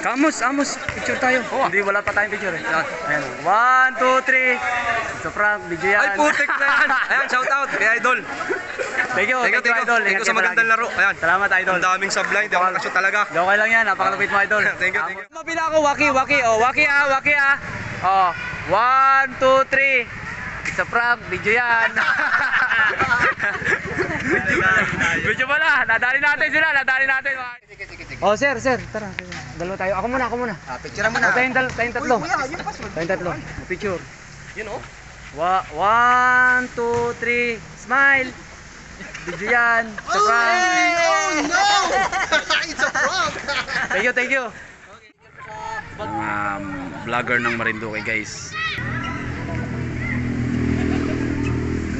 Amos, picture tayo. Oo. Hindi, wala pa tayong picture eh. Yan. Ayan. 1, 2, 3. Sa prank, video yan. Ay, putik na yan. Ayan, shout out kay Idol. Thank you, Thank you Idol. Thank you sa magandang laro. Ayan. Salamat, Idol. Ang daming sablay, di ako nakashoot talaga. Okay lang yan, napakalupit mo, Idol. Thank you. Mabila ako, waki. Oh, waki ah. Oh, 1, 2, 3. It's a prank, video yan. Video pala, nadali natin sila. Oh, sir, tara. Dalawa tayo. Ako muna. Picture mo na. Tayong tatlo. Kuya, yung password. Tayong tatlo. Picture. Yun oh. 1, 2, 3. Smile. Video yan. It's a prank. Oh no! It's a prank! Thank you. Mga vlogger ng Marinduque, guys.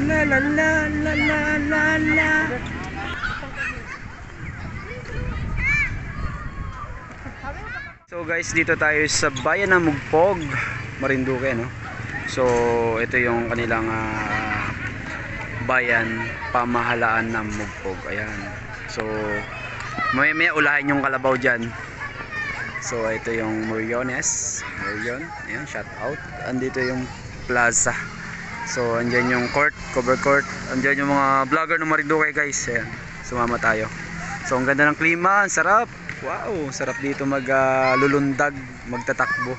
La. So guys, dito tayo sa bayan ng Mugpog, Marinduque, no? So ito yung kanilang bayan, pamahalaan ng Mugpog. Ayan. So may ulahin yung kalabaw dyan. So ito yung Morion. Ayan, shout out. Andito yung plaza. So andyan yung cover court. Andyan yung mga vlogger ng Marinduque, guys. Ayan, sumama tayo. So ang ganda ng klima, ang sarap. Wow, sarap dito maglulundag, magtatakbo.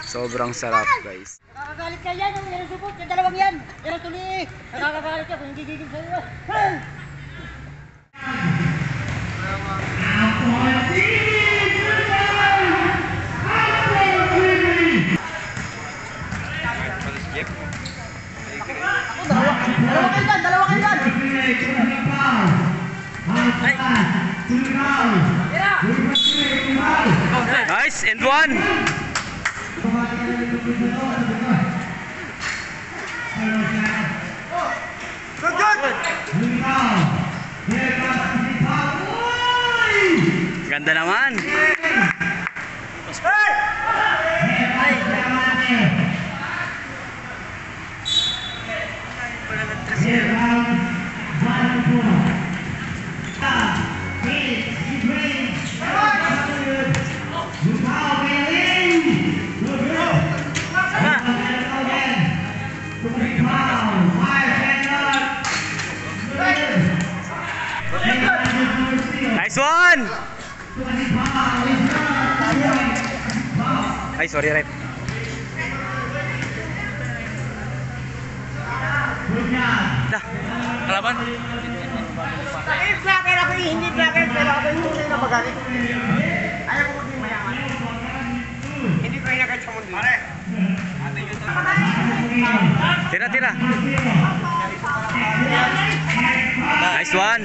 Sobrang sarap, guys. Nakakagalit ka yan, yan ang supot, yung dalawang yan. Yan ang tuli. Nakakagalit ka kung hindi gigil sa'yo. Dalawa kayo yan. Nice, and one. Ganda naman. Nice one. Ay, sorry, Rep. Kalaban? Vlogger ako eh, hindi vlogger, pero ako yung tunay na magalit. Ayaw ko din mayaman. Hindi ko inagad sa mundo. Pare! Tira. Nice one.